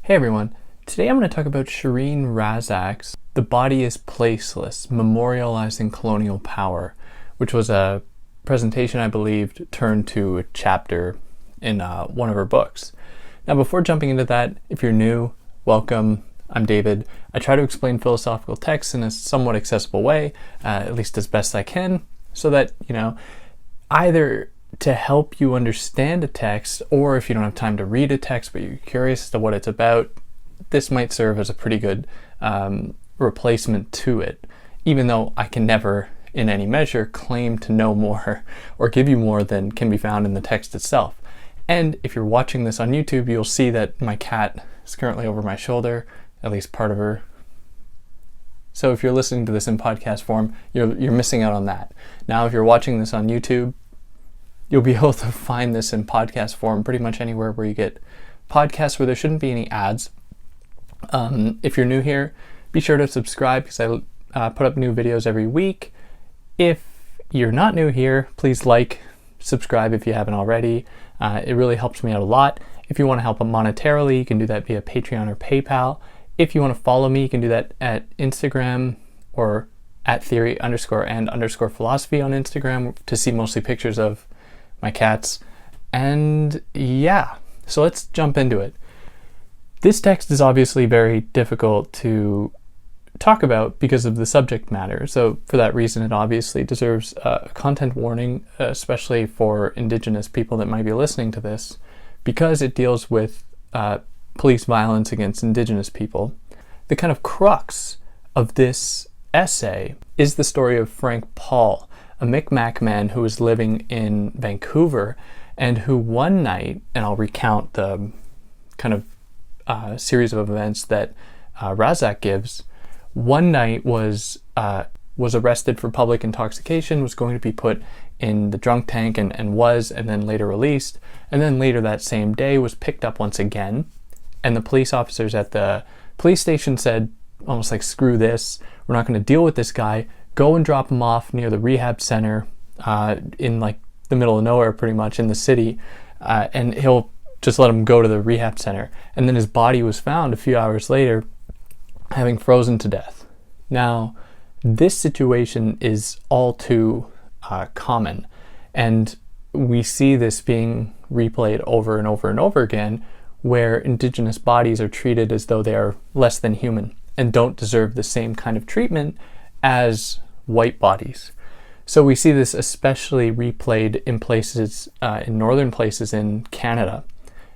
Hey everyone, today I'm going to talk about Sherene Razack's The Body is Placeless, Memorializing Colonial Power, which was a presentation I believed turned to a chapter in one of her books. Now before jumping into that, if you're new, welcome. I'm David. I try to explain philosophical texts in a somewhat accessible way, at least as best I can, so that, either to help you understand a text, or if you don't have time to read a text but you're curious as to what it's about, this might serve as a pretty good replacement to it, even though I can never in any measure claim to know more or give you more than can be found in the text itself. And if you're watching this on YouTube, you'll see that my cat is currently over my shoulder, at least part of her. So if you're listening to this in podcast form, you're missing out on that. Now if you're watching this on YouTube, you'll be able to find this in podcast form pretty much anywhere where you get podcasts where there shouldn't be any ads. If you're new here, be sure to subscribe because I put up new videos every week. If you're not new here, please subscribe if you haven't already. It really helps me out a lot. If you want to help monetarily, you can do that via Patreon or PayPal. If you want to follow me, you can do that at Instagram or at theory_and_philosophy on Instagram to see mostly pictures of my cats. And yeah, so let's jump into it. This text is obviously very difficult to talk about because of the subject matter. So for that reason, it obviously deserves a content warning, especially for Indigenous people that might be listening to this, because it deals with police violence against Indigenous people. The kind of crux of this essay is the story of Frank Paul, a Mi'kmaq man who was living in Vancouver and who one night, and I'll recount the kind of series of events that Razack gives, one night was arrested for public intoxication, was going to be put in the drunk tank and then later released, and then later that same day was picked up once again, and the police officers at the police station said, almost like, screw this, we're not going to deal with this guy, go and drop him off near the rehab center in like the middle of nowhere pretty much in the city, and he'll just let him go to the rehab center. And then his body was found a few hours later having frozen to death. Now this situation is all too common, and we see this being replayed over and over and over again, where Indigenous bodies are treated as though they are less than human and don't deserve the same kind of treatment as white bodies. So we see this especially replayed in places, in northern places in Canada,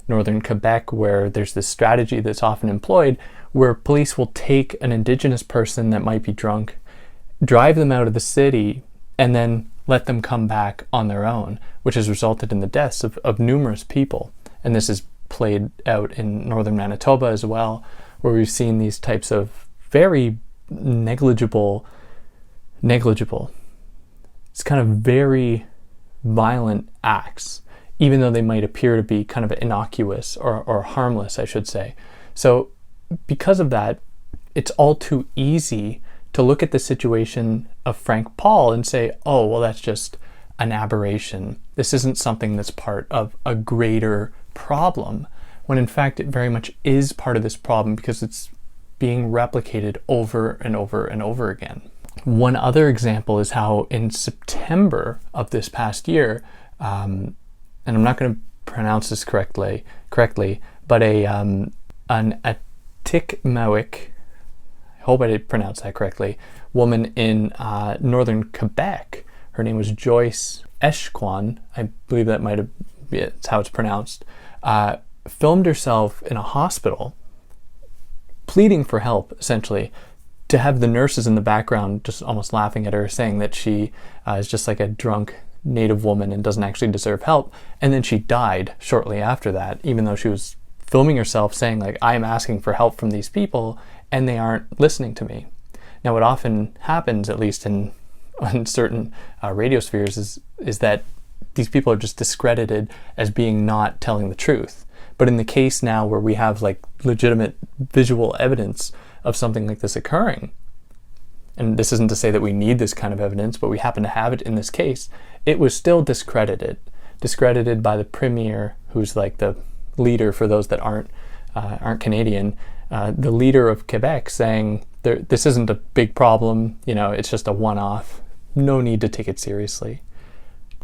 northern Quebec, where there's this strategy that's often employed where police will take an Indigenous person that might be drunk, drive them out of the city, and then let them come back on their own, which has resulted in the deaths of numerous people. And this is played out in northern Manitoba as well, where we've seen these types of very negligible, it's kind of very violent acts, even though they might appear to be kind of innocuous or harmless, I should say. So because of that, it's all too easy to look at the situation of Frank Paul and say, oh, well, that's just an aberration. This isn't something that's part of a greater problem, when in fact it very much is part of this problem because it's being replicated over and over and over again. One other example is how in September of this past year, and I'm not going to pronounce this correctly, but an Atikmawik, I hope I did pronounce that correctly, woman in northern Quebec, her name was Joyce Eshquan, I believe that might have been how it's pronounced, filmed herself in a hospital pleading for help, essentially, to have the nurses in the background just almost laughing at her, saying that she is just like a drunk Native woman and doesn't actually deserve help. And then she died shortly after that, even though she was filming herself saying, like, I'm asking for help from these people and they aren't listening to me. Now what often happens, at least in certain radio spheres, is that these people are just discredited as being not telling the truth. But in the case now where we have like legitimate visual evidence of something like this occurring, and this isn't to say that we need this kind of evidence, but we happen to have it in this case, it was still discredited by the premier, who's like the leader for those that aren't aren't Canadian, the leader of Quebec saying this isn't a big problem, it's just a one-off, no need to take it seriously.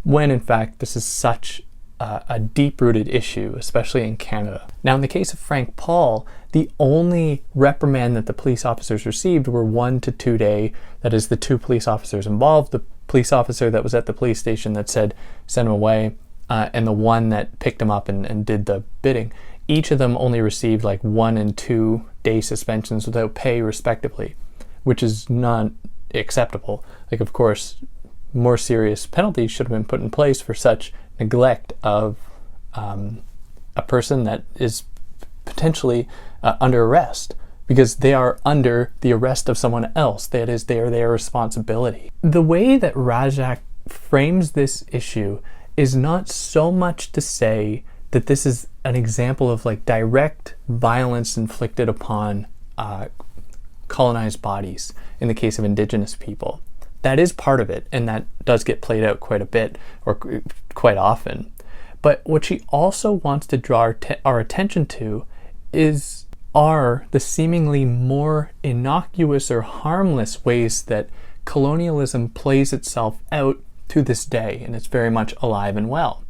When in fact this is such a deep-rooted issue, especially in Canada. Now in the case of Frank Paul, the only reprimand that the police officers received were 1 to 2 day, that is the 2 police officers involved, the police officer that was at the police station that said send him away, and the one that picked him up and did the bidding. Each of them only received like 1 and 2 day suspensions without pay respectively, which is not acceptable. Like, of course, more serious penalties should have been put in place for such neglect of a person that is potentially under arrest, because they are under the arrest of someone else. That is, they are their responsibility. The way that Razack frames this issue is not so much to say that this is an example of like direct violence inflicted upon colonized bodies in the case of Indigenous people. That is part of it, and that does get played out quite a bit, or quite often. But what she also wants to draw our attention to are the seemingly more innocuous or harmless ways that colonialism plays itself out to this day, and it's very much alive and well.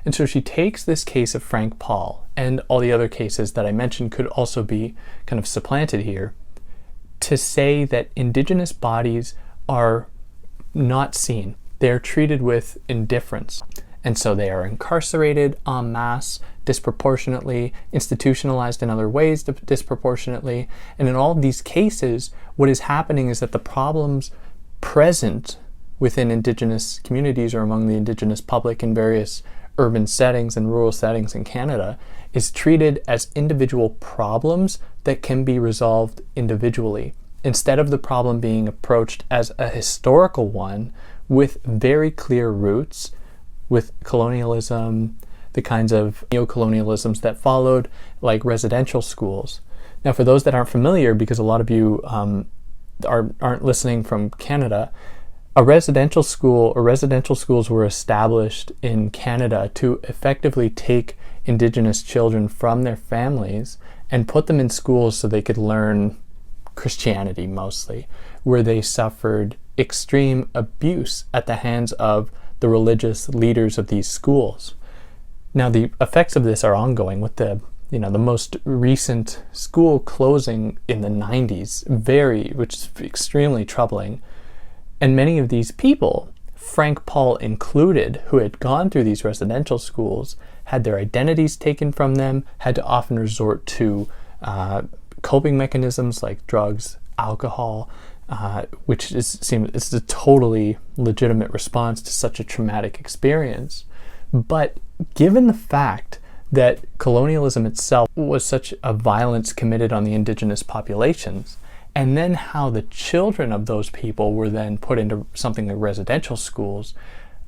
And so she takes this case of Frank Paul, and all the other cases that I mentioned could also be kind of supplanted here, to say that Indigenous bodies are not seen. They are treated with indifference. And so they are incarcerated en masse, disproportionately, institutionalized in other ways disproportionately. And in all of these cases, what is happening is that the problems present within Indigenous communities or among the Indigenous public in various urban settings and rural settings in Canada is treated as individual problems that can be resolved individually, instead of the problem being approached as a historical one with very clear roots, with colonialism, the kinds of neo-colonialisms that followed, like residential schools. Now, for those that aren't familiar, because a lot of you aren't listening from Canada, a residential school or residential schools were established in Canada to effectively take Indigenous children from their families and put them in schools so they could learn Christianity mostly, where they suffered extreme abuse at the hands of the religious leaders of these schools. Now, the effects of this are ongoing with the most recent school closing in the 90s, which is extremely troubling. And many of these people, Frank Paul included, who had gone through these residential schools, had their identities taken from them, had to often resort to coping mechanisms like drugs, alcohol, which is a totally legitimate response to such a traumatic experience. But given the fact that colonialism itself was such a violence committed on the Indigenous populations, and then how the children of those people were then put into something like residential schools,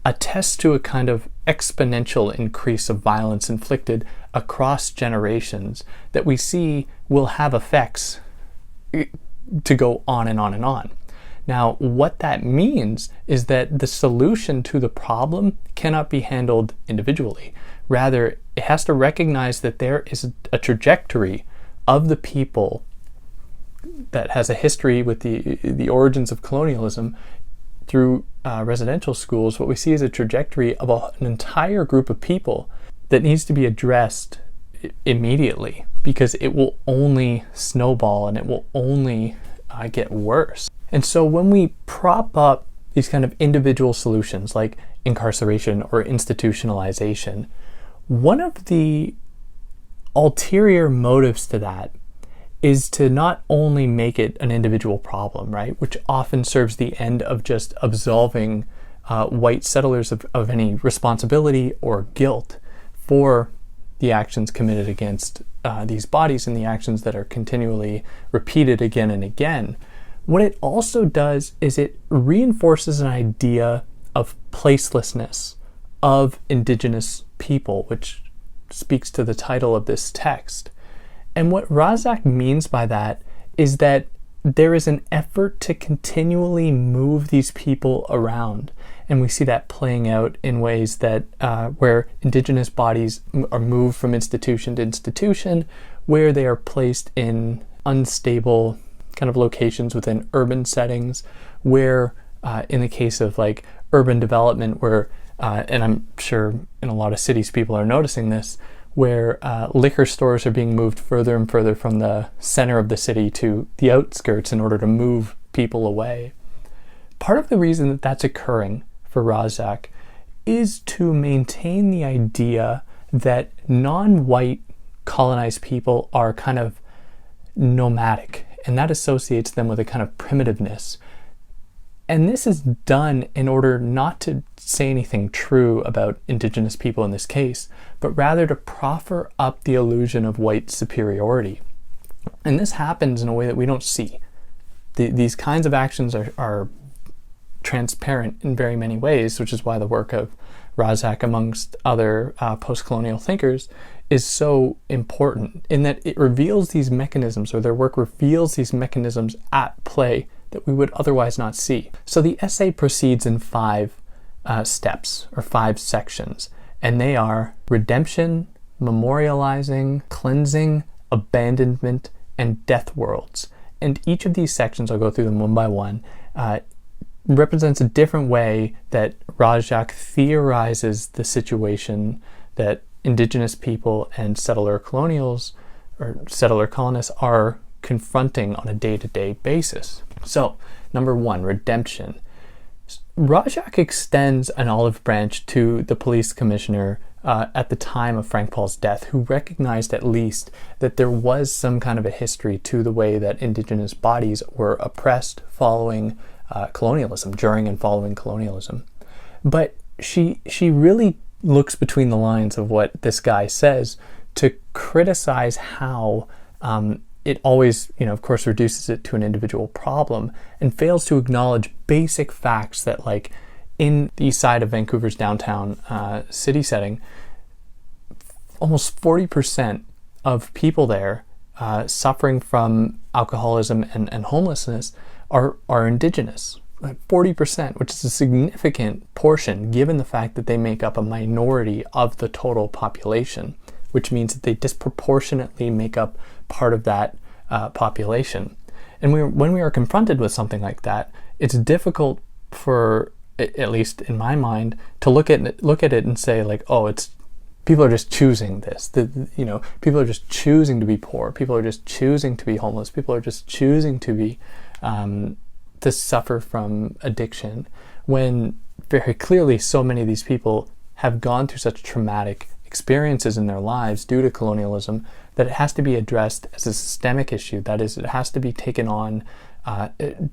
attests to a kind of exponential increase of violence inflicted across generations that we see will have effects to go on and on and on. Now, what that means is that the solution to the problem cannot be handled individually. Rather, it has to recognize that there is a trajectory of the people that has a history with the origins of colonialism through residential schools. What we see is a trajectory of an entire group of people that needs to be addressed immediately, because it will only snowball and it will only get worse. And so when we prop up these kind of individual solutions like incarceration or institutionalization, one of the ulterior motives to that is to not only make it an individual problem, right, which often serves the end of just absolving white settlers of any responsibility or guilt for the actions committed against these bodies and the actions that are continually repeated again and again. What it also does is it reinforces an idea of placelessness of Indigenous people, which speaks to the title of this text. And what Razack means by that is that there is an effort to continually move these people around. And we see that playing out in ways that where Indigenous bodies are moved from institution to institution, where they are placed in unstable kind of locations within urban settings, where in the case of like urban development, where and I'm sure in a lot of cities people are noticing this, where liquor stores are being moved further and further from the center of the city to the outskirts in order to move people away. Part of the reason that that's occurring for Razack is to maintain the idea that non-white colonized people are kind of nomadic, and that associates them with a kind of primitiveness. And this is done in order not to say anything true about Indigenous people in this case, but rather to proffer up the illusion of white superiority. And this happens in a way that we don't see. These kinds of actions are transparent in very many ways, which is why the work of Razack, amongst other post-colonial thinkers, is so important, in that it reveals these mechanisms, or their work reveals these mechanisms at play that we would otherwise not see. So the essay proceeds in 5 steps, or 5 sections, and they are redemption, memorializing, cleansing, abandonment, and death worlds. And each of these sections, I'll go through them one by one, represents a different way that Razack theorizes the situation that Indigenous people and settler colonials, or settler colonists, are confronting on a day-to-day basis. So, number 1, redemption. Razack extends an olive branch to the police commissioner at the time of Frank Paul's death, who recognized at least that there was some kind of a history to the way that Indigenous bodies were oppressed following colonialism, during and following colonialism. But she really looks between the lines of what this guy says to criticize how it always, of course, reduces it to an individual problem and fails to acknowledge basic facts that, like, in the east side of Vancouver's downtown city setting, almost 40% of people there suffering from alcoholism and homelessness are Indigenous. Like 40%, which is a significant portion given the fact that they make up a minority of the total population, which means that they disproportionately make up part of that population. And when we are confronted with something like that, it's difficult for, at least in my mind, to look at it and say, like, oh, it's people are just choosing this. People are just choosing to be poor. People are just choosing to be homeless. People are just choosing to be to suffer from addiction, when very clearly so many of these people have gone through such traumatic experiences in their lives due to colonialism that it has to be addressed as a systemic issue. That is, it has to be taken on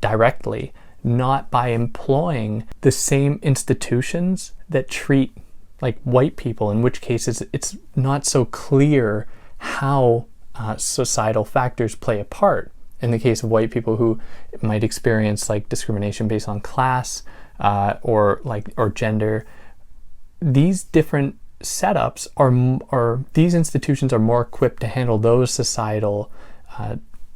directly, not by employing the same institutions that treat like white people, in which cases it's not so clear how societal factors play a part. In the case of white people who might experience like discrimination based on class or gender, these different setups are these institutions are more equipped to handle those societal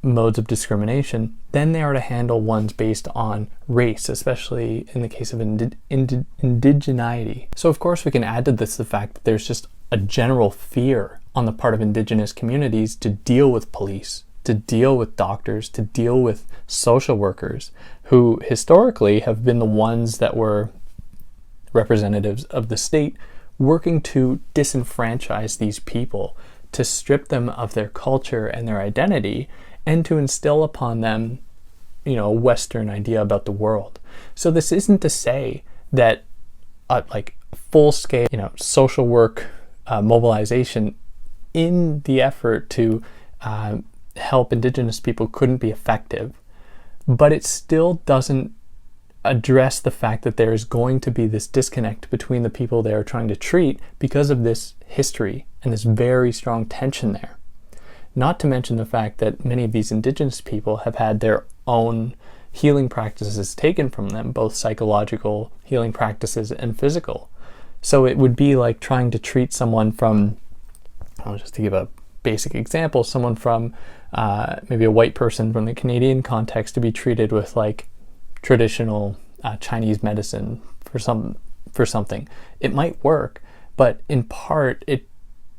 modes of discrimination than they are to handle ones based on race, especially in the case of indigeneity. So of course we can add to this the fact that there's just a general fear on the part of Indigenous communities to deal with police, to deal with doctors, to deal with social workers, who historically have been the ones that were representatives of the state working to disenfranchise these people, to strip them of their culture and their identity, and to instill upon them, a Western idea about the world. So this isn't to say that like full-scale, social work mobilization in the effort to help Indigenous people couldn't be effective, but it still doesn't address the fact that there is going to be this disconnect between the people they are trying to treat because of this history and this very strong tension there. Not to mention the fact that many of these Indigenous people have had their own healing practices taken from them, both psychological healing practices and physical. So it would be like trying to treat someone from, just to give a basic example, someone from maybe a white person from the Canadian context to be treated with like traditional Chinese medicine for something. It might work, but in part it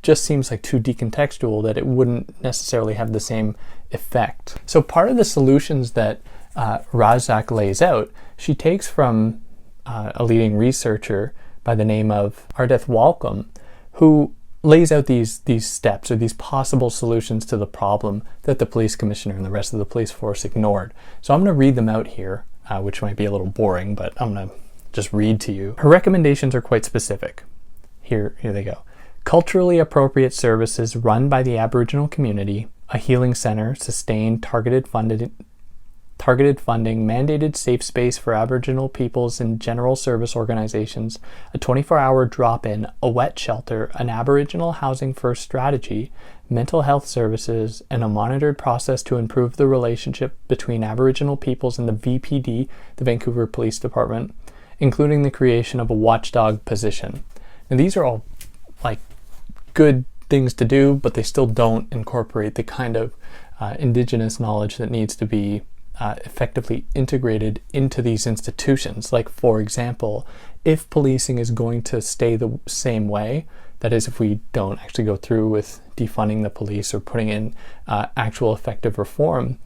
just seems like too decontextual that it wouldn't necessarily have the same effect. So part of the solutions that Razack lays out, she takes from a leading researcher by the name of Ardeth Walcombe, who lays out these steps or these possible solutions to the problem that the police commissioner and the rest of the police force ignored. So I'm going to read them out here, which might be a little boring, but I'm going to just read to you. Her recommendations are quite specific. Here they go. Culturally appropriate services run by the Aboriginal community, a healing center, sustained targeted funding, mandated safe space for Aboriginal peoples in general service organizations, a 24-hour drop-in, a wet shelter, an Aboriginal housing first strategy, mental health services, and a monitored process to improve the relationship between Aboriginal peoples and the VPD, the Vancouver Police Department, including the creation of a watchdog position. And these are all like good things to do, but they still don't incorporate the kind of Indigenous knowledge that needs to be effectively integrated into these institutions. Like, for example, if policing is going to stay the same way, that is, if we don't actually go through with defunding the police or putting in actual effective reform,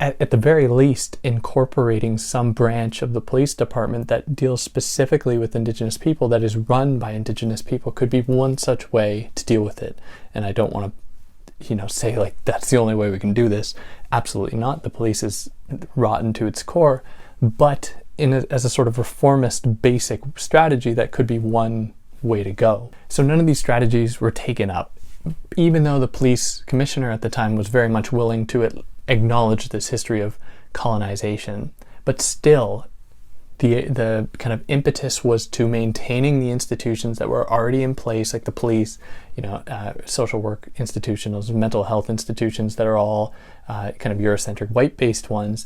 at the very least incorporating some branch of the police department that deals specifically with Indigenous people, that is run by Indigenous people, could be one such way to deal with it. And I don't want to say like that's the only way we can do this. Absolutely not. The police is rotten to its core, but as a sort of reformist basic strategy, that could be one way to go. So none of these strategies were taken up, even though the police commissioner at the time was very much willing to acknowledge this history of colonization. But still, the kind of impetus was to maintaining the institutions that were already in place, like the police, social work institutions, mental health institutions that are all kind of Eurocentric, white-based ones,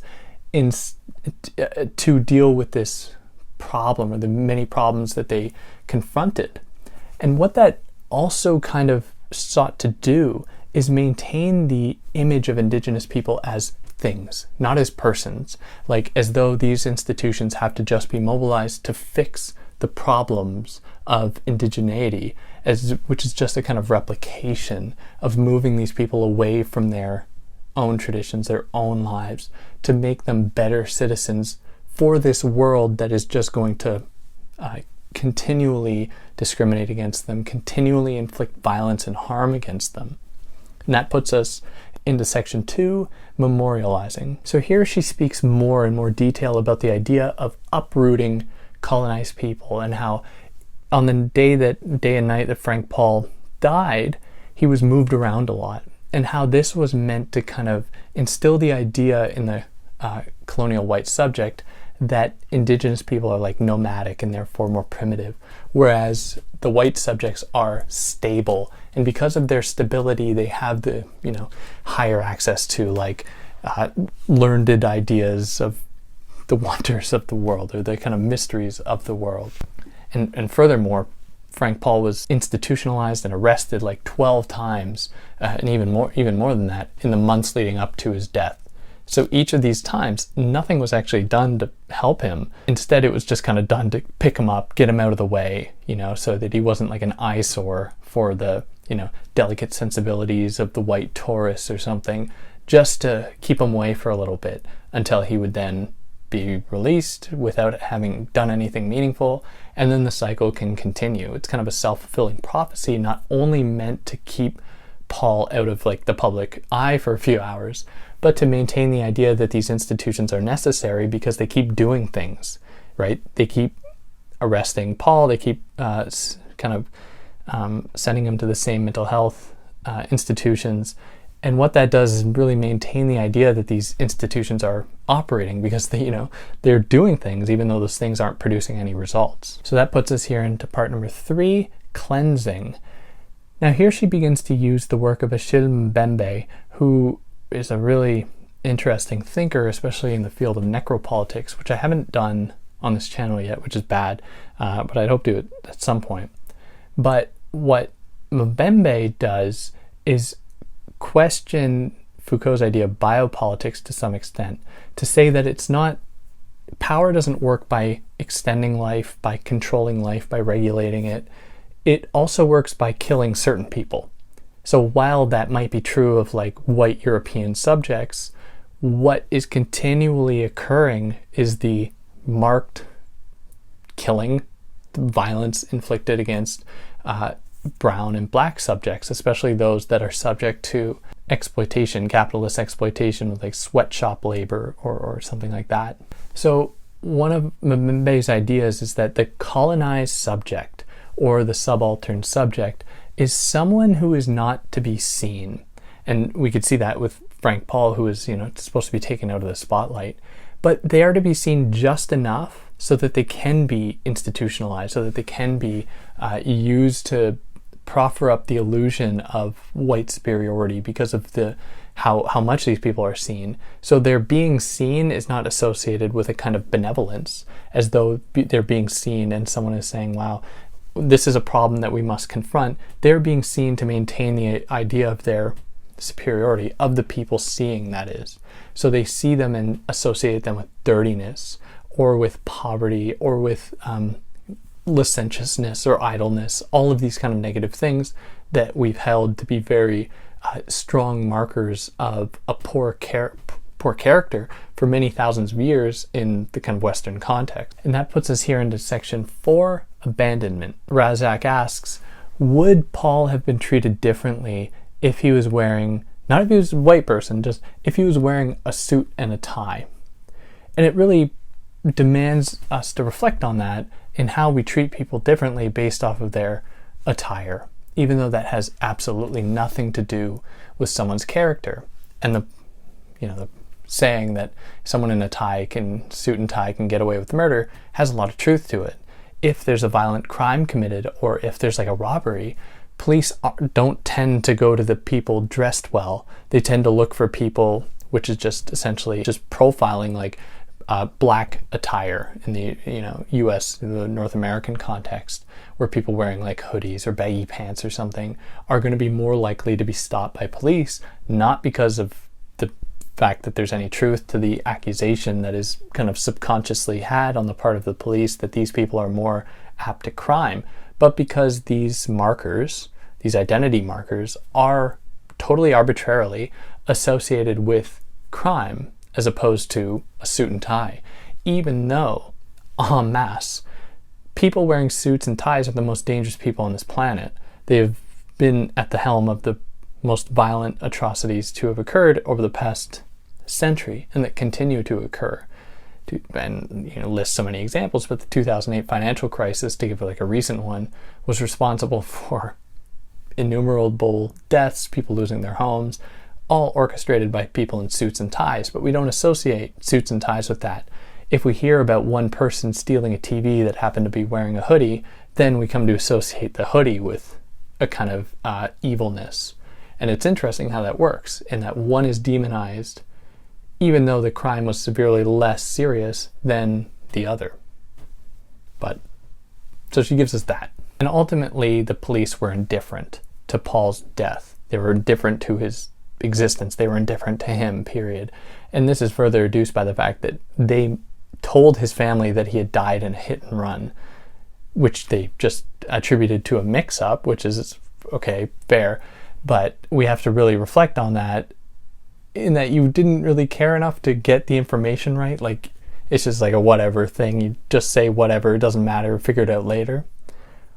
to deal with this problem or the many problems that they confronted. And what that also kind of sought to do is maintain the image of Indigenous people as things, not as persons, like as though these institutions have to just be mobilized to fix the problems of indigeneity, which is just a kind of replication of moving these people away from their own traditions, their own lives, to make them better citizens for this world that is just going to continually discriminate against them, continually inflict violence and harm against them. And that puts us into section 2, memorializing. So here she speaks more in more detail about the idea of uprooting colonized people, and how on the day and night that Frank Paul died, he was moved around a lot, and how this was meant to kind of instill the idea in the colonial white subject that Indigenous people are like nomadic and therefore more primitive, whereas the white subjects are stable, and because of their stability they have the higher access to like learned ideas of the wonders of the world, or the kind of mysteries of the world. And furthermore, Frank Paul was institutionalized and arrested like 12 times, and even more than that, in the months leading up to his death. So each of these times, nothing was actually done to help him. Instead, it was just kind of done to pick him up, get him out of the way, so that he wasn't like an eyesore for the, delicate sensibilities of the white tourists or something, just to keep him away for a little bit until he would then be released without having done anything meaningful, and then the cycle can continue. It's kind of a self-fulfilling prophecy, not only meant to keep Paul out of like the public eye for a few hours, but to maintain the idea that these institutions are necessary because they keep doing things, right? They keep arresting Paul, they keep sending him to the same mental health institutions. And what that does is really maintain the idea that these institutions are operating because they're doing things even though those things aren't producing any results. So that puts us here into part number 3, cleansing. Now here she begins to use the work of Achille Mbembe, who is a really interesting thinker, especially in the field of necropolitics, which I haven't done on this channel yet, which is bad, but I'd hope to at some point. But what Mbembe does is question Foucault's idea of biopolitics to some extent, to say that it's not, power doesn't work by extending life, by controlling life, by regulating it. it also works by killing certain people. So while that might be true of like white European subjects, what is continually occurring is the marked killing, violence inflicted against brown and black subjects, especially those that are subject to exploitation, capitalist exploitation with like sweatshop labor or something like that. So one of Mbembe's ideas is that the colonized subject or the subaltern subject is someone who is not to be seen. And we could see that with Frank Paul, who is, supposed to be taken out of the spotlight. But they are to be seen just enough so that they can be institutionalized, so that they can be used to proffer up the illusion of white superiority because of how much these people are seen. So their being seen is not associated with a kind of benevolence, as though they're being seen and someone is saying, wow, this is a problem that we must confront. They're being seen to maintain the idea of their superiority, of the people seeing, that is. So they see them and associate them with dirtiness or with poverty or with licentiousness or idleness, all of these kind of negative things that we've held to be very strong markers of a poor character for many thousands of years in the kind of Western context. And that puts us here into section 4, abandonment. Razack asks, would Paul have been treated differently if he was wearing, not if he was a white person, just if he was wearing a suit and a tie? And it really demands us to reflect on that in how we treat people differently based off of their attire, even though that has absolutely nothing to do with someone's character. And the saying that someone in a suit and tie can get away with murder has a lot of truth to it. If there's a violent crime committed, or if there's like a robbery, police don't tend to go to the people dressed well. They tend to look for people, which is just essentially just profiling like black attire in the U.S., the North American context, where people wearing like hoodies or baggy pants or something are going to be more likely to be stopped by police, not because of the fact that there's any truth to the accusation that is kind of subconsciously had on the part of the police that these people are more apt to crime, but because these markers, these identity markers, are totally arbitrarily associated with crime as opposed to a suit and tie, even though, en masse, people wearing suits and ties are the most dangerous people on this planet. They've been at the helm of the most violent atrocities to have occurred over the past century and that continue to occur. And list so many examples, but the 2008 financial crisis, to give like a recent one, was responsible for innumerable deaths, people losing their homes, all orchestrated by people in suits and ties. But we don't associate suits and ties with that. If we hear about one person stealing a TV that happened to be wearing a hoodie, then we come to associate the hoodie with a kind of evilness. And it's interesting how that works, in that one is demonized even though the crime was severely less serious than the other. But so she gives us that. And ultimately the police were indifferent to Paul's death. They were indifferent to his existence. They were indifferent to him, period. And this is further reduced by the fact that they told his family that he had died in a hit and run, which they just attributed to a mix-up, which is, okay, fair. But we have to really reflect on that, in that you didn't really care enough to get the information right. Like, it's just like a whatever thing. You just say whatever, it doesn't matter, figure it out later,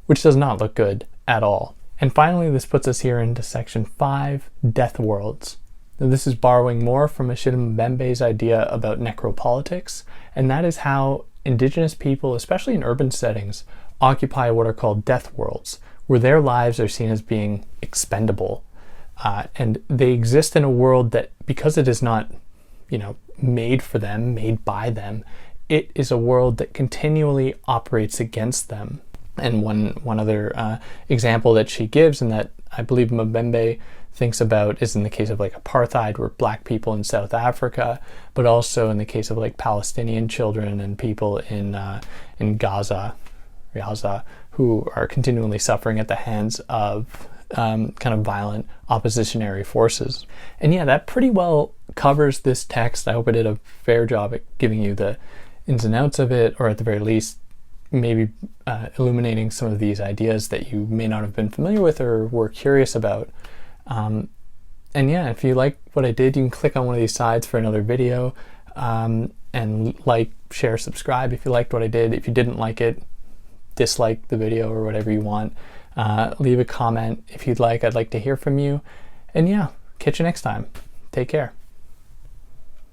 which does not look good at all. And finally, this puts us here into section 5, death worlds. Now, this is borrowing more from Sherene Mbembe's idea about necropolitics, and that is how Indigenous people, especially in urban settings, occupy what are called death worlds, where their lives are seen as being expendable. And they exist in a world that, because it is not, made for them, made by them, it is a world that continually operates against them. And one other example that she gives, and that I believe Mbembe thinks about, is in the case of like apartheid, where black people in South Africa, but also in the case of like Palestinian children and people in Gaza, who are continually suffering at the hands of kind of violent oppositionary forces. And yeah, that pretty well covers this text. I hope I did a fair job at giving you the ins and outs of it, or at the very least maybe illuminating some of these ideas that you may not have been familiar with or were curious about. And yeah, if you like what I did, you can click on one of these sides for another video, and like, share, subscribe if you liked what I did. If you didn't like it, dislike the video or whatever you want. Leave a comment if you'd like. I'd like to hear from you. And yeah, catch you next time. Take care.